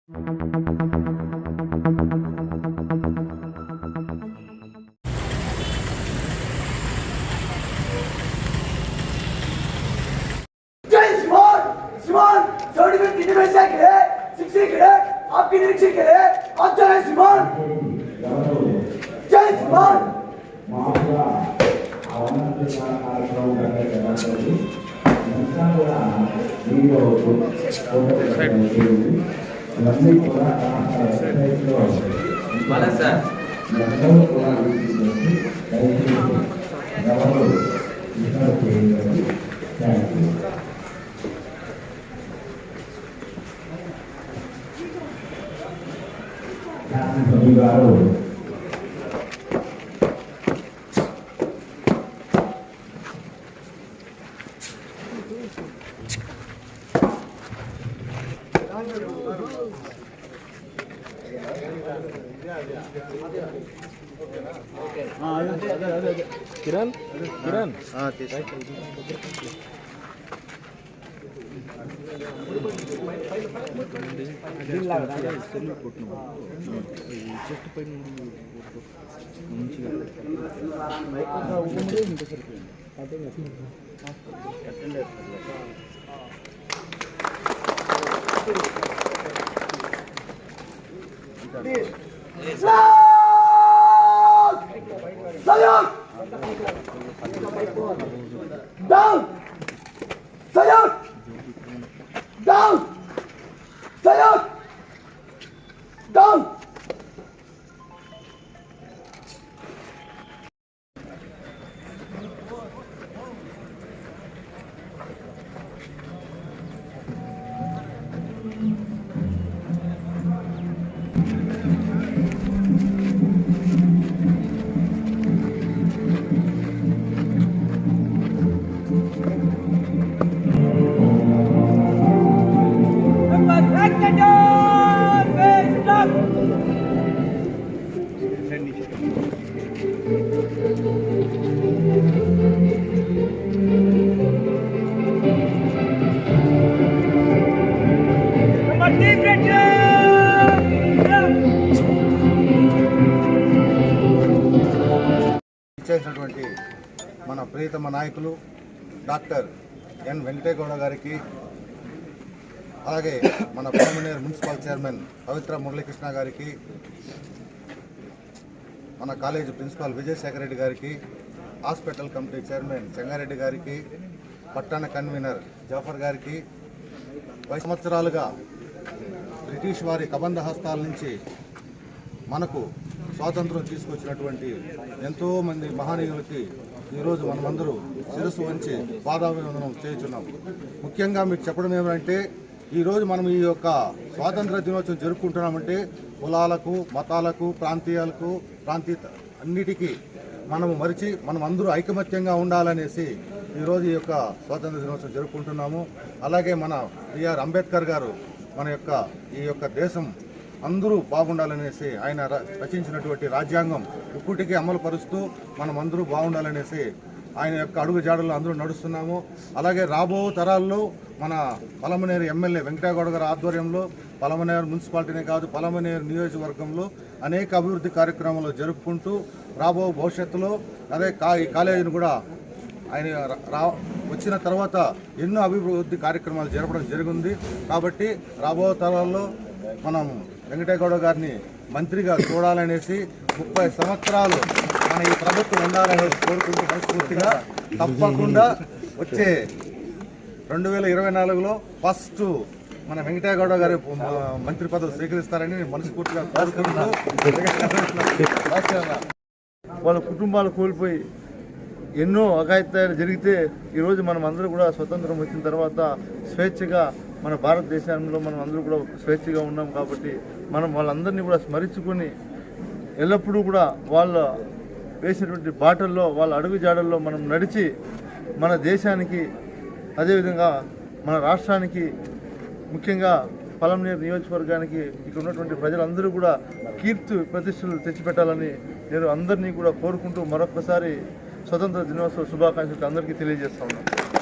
जय श्रीमान, श्रीमान सर्टिफिकेट कितने में से के शिक्षक के आपके निरीक्षक के अच्छा है श्रीमान। जय श्रीमान। वाला sir Kiran Kiran Salute! Down! Salute! Down! Salute! Down! చేసినటువంటి మన ప్రియతమ నాయకులు డాక్టర్ ఎన్ వెంకటేగౌడ గారికి, అలాగే మన పలమనేరు మున్సిపల్ చైర్మన్ పవిత్ర మురళీకృష్ణ గారికి, మన కాలేజీ ప్రిన్సిపాల్ విజయశేఖర్ రెడ్డి గారికి, హాస్పిటల్ కమిటీ చైర్మన్ చెంగారెడ్డి గారికి, పట్టణ కన్వీనర్ జాఫర్ గారికి, 10 సంవత్సరాలుగా బ్రిటిష్ వారి కబంధ హస్తాల నుంచి మనకు స్వాతంత్రం తీసుకొచ్చినటువంటి ఎంతోమంది మహనీయులకి ఈరోజు మనమందరూ శిరస్సు వంచి పాదాభివందనం చేస్తున్నాం. ముఖ్యంగా మీకు చెప్పడం ఏమంటే, ఈరోజు మనం ఈ యొక్క స్వాతంత్ర దినోత్సవం జరుపుకుంటున్నామంటే కులాలకు, మతాలకు, ప్రాంతీయాలకు, అన్నిటికీ మనము మరిచి మనం అందరూ ఐకమత్యంగా ఉండాలనేసి ఈరోజు ఈ యొక్క స్వాతంత్ర దినోత్సవం జరుపుకుంటున్నాము. అలాగే మన బిఆర్ అంబేద్కర్ గారు మన యొక్క ఈ యొక్క దేశం అందరూ బాగుండాలనేసి ఆయన రచించినటువంటి రాజ్యాంగం ఇప్పటికీ అమలు పరుస్తూ మనం అందరూ బాగుండాలనేసి ఆయన యొక్క అడుగు జాడల్లో అందరూ నడుస్తున్నాము. అలాగే రాబో తరాల్లో మన పలమనేరు ఎమ్మెల్యే వెంకటేగౌడ గారి ఆధ్వర్యంలో పలమనేరు మున్సిపాలిటీనే కాదు, పలమనేరు నియోజకవర్గంలో అనేక అభివృద్ధి కార్యక్రమాలు జరుపుకుంటూ రాబో భవిష్యత్తులో అదే ఈ కాలేజీని కూడా ఆయన వచ్చిన తర్వాత ఎన్నో అభివృద్ధి కార్యక్రమాలు జరపడం జరిగింది. కాబట్టి రాబో తరాల్లో మనం వెంకటేగౌడ గారిని మంత్రిగా చూడాలనేసి 30 సంవత్సరాలు మన ఈ ప్రభుత్వం ఉండాలని కోరుకుంటూ మనస్ఫూర్తిగా తప్పకుండా వచ్చే 2024లో ఫస్ట్ మన వెంకటేగౌడ గారి మంత్రి పదవి స్వీకరిస్తారని మనస్ఫూర్తిగా కోరుకుంటూ వాళ్ళ కుటుంబాలు కోల్పోయి ఎన్నో అఘాయిత్యాలు జరిగితే ఈరోజు మనం అందరూ కూడా స్వతంత్రం వచ్చిన తర్వాత స్వేచ్ఛగా మన భారతదేశంలో మనం అందరూ కూడా స్వేచ్ఛగా ఉన్నాం. కాబట్టి మనం వాళ్ళందరినీ కూడా స్మరించుకొని ఎల్లప్పుడూ కూడా వాళ్ళ వేసినటువంటి బాటల్లో, వాళ్ళ అడుగు జాడల్లో మనం నడిచి మన దేశానికి, అదేవిధంగా మన రాష్ట్రానికి, ముఖ్యంగా పలమనేరు నియోజకవర్గానికి ఇక్కడ ఉన్నటువంటి ప్రజలందరూ కూడా కీర్తి ప్రతిష్టలు తెచ్చిపెట్టాలని నేను అందరినీ కూడా కోరుకుంటూ మరొకసారి స్వతంత్ర దినోత్సవ శుభాకాంక్షలు అందరికీ తెలియజేస్తా ఉన్నాను.